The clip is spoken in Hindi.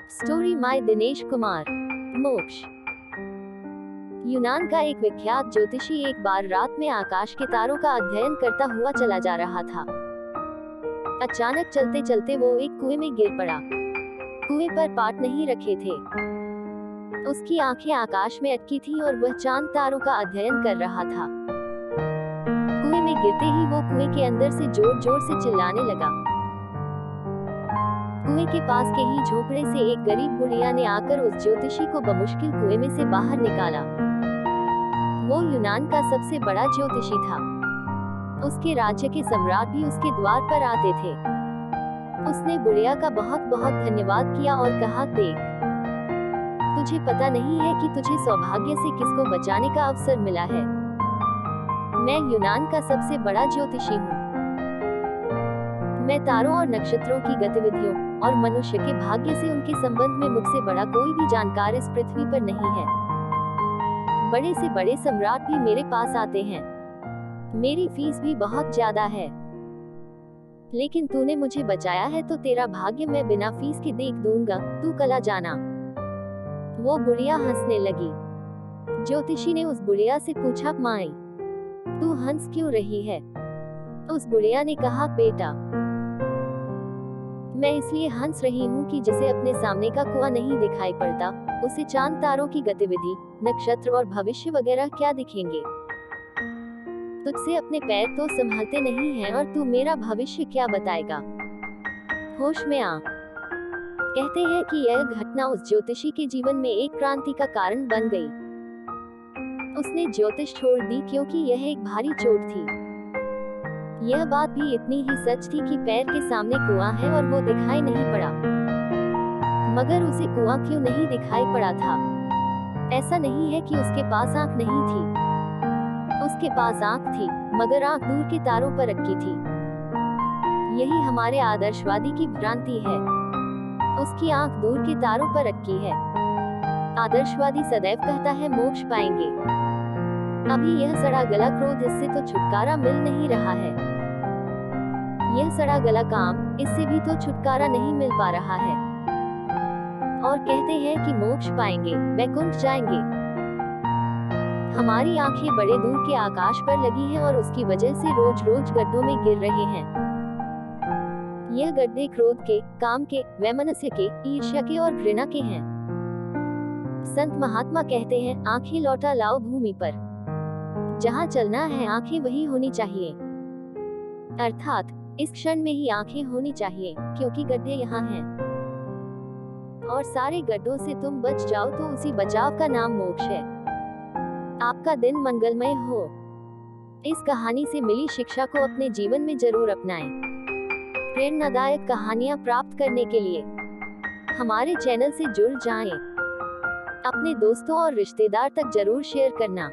Story my Dinesh Kumar. मोक्ष। यूनान का एक विख्यात ज्योतिषी एक बार रात में आकाश के तारों का अध्ययन करता हुआ चला जा रहा था। अचानक चलते चलते वो एक कुएं में गिर पड़ा। कुएं पर पाट नहीं रखे थे। उसकी आंखें आकाश में अटकी थी और वह चांद तारों का अध्ययन कर रहा था। कुएं में गिरते ही वो कुएं के अंदर से जोर जोर से चिल्लाने लगा। कुएं के पास के ही झोपड़े से एक गरीब बुढ़िया ने आकर उस ज्योतिषी को बमुश्किल कुएं में से बाहर निकाला। वो यूनान का सबसे बड़ा ज्योतिषी था। उसके राज्य के सम्राट भी उसके द्वार पर आते थे। उसने बुढ़िया का बहुत बहुत धन्यवाद किया और कहा, देख, तुझे पता नहीं है कि तुझे सौभाग्य से किसको बचाने का अवसर मिला है। मैं यूनान का सबसे बड़ा ज्योतिषी हूँ। मैं तारों और नक्षत्रों की गतिविधियों और मनुष्य के भाग्य से उनके संबंध में मुझसे बड़ा कोई भी जानकार इस पृथ्वी पर नहीं है। बड़े से बड़े सम्राट भी मेरे पास आते हैं। मेरी फीस भी बहुत ज्यादा है, लेकिन तूने मुझे बचाया है तो तेरा भाग्य मैं बिना फीस के देख दूंगा, तू कल जाना। वो बुढ़िया हंसने लगी। ज्योतिषी ने उस बुढ़िया से पूछा, माई, तू हंस क्यों रही है? उस बुढ़िया ने कहा, बेटा, मैं इसलिए हंस रही हूँ कि जिसे अपने सामने का कुआं नहीं दिखाई पड़ता, उसे चांद तारों की गतिविधि, नक्षत्र और भविष्य वगैरह क्या दिखेंगे। तुझसे अपने पैर तो संभलते नहीं हैं और तू मेरा भविष्य क्या बताएगा। होश में आ। कहते हैं कि यह घटना उस ज्योतिषी के जीवन में एक क्रांति का कारण बन गई। उसने ज्योतिष छोड़ दी क्योंकि यह एक भारी चोट थी। यह बात भी इतनी ही सच थी कि पैर के सामने कुआं है और वो दिखाई नहीं पड़ा। मगर उसे कुआं क्यों नहीं दिखाई पड़ा था? ऐसा नहीं है कि उसके पास आंख नहीं थी। उसके पास आंख थी, मगर आंख दूर के तारों पर रखी थी। यही हमारे आदर्शवादी की भ्रांति है। उसकी आंख दूर के तारों पर रखी है। आदर्शवादी सदैव कहता है मोक्ष पाएंगे। अभी यह सड़ा गला क्रोध, इससे तो छुटकारा मिल नहीं रहा है। यह सड़ा गला काम, इससे भी तो छुटकारा नहीं मिल पा रहा है। और कहते हैं कि मोक्ष पाएंगे, वैकुंठ जाएंगे। हमारी आंखें बड़े दूर के आकाश पर लगी हैं और उसकी वजह से रोज रोज गड्ढों में गिर रहे हैं। यह गड्ढे क्रोध के, काम के, वैमनस्य के, ईर्ष्या के और घृणा के हैं। संत महात्मा कहते हैं, आंखें लौटा लाओ भूमि पर। जहाँ चलना है आंखें वही होनी चाहिए। अर्थात इस क्षण में ही आंखें होनी चाहिए, क्योंकि गड्ढे यहाँ हैं। और सारे गड्ढों से तुम बच जाओ तो उसी बचाव का नाम मोक्ष है। आपका दिन मंगलमय हो। इस कहानी से मिली शिक्षा को अपने जीवन में जरूर अपनाएं। प्रेरणादायक कहानियाँ प्राप्त करने के लिए हमारे चैनल से जुड़ जाएं। अपने दोस्तों और रिश्तेदार तक जरूर शेयर करना।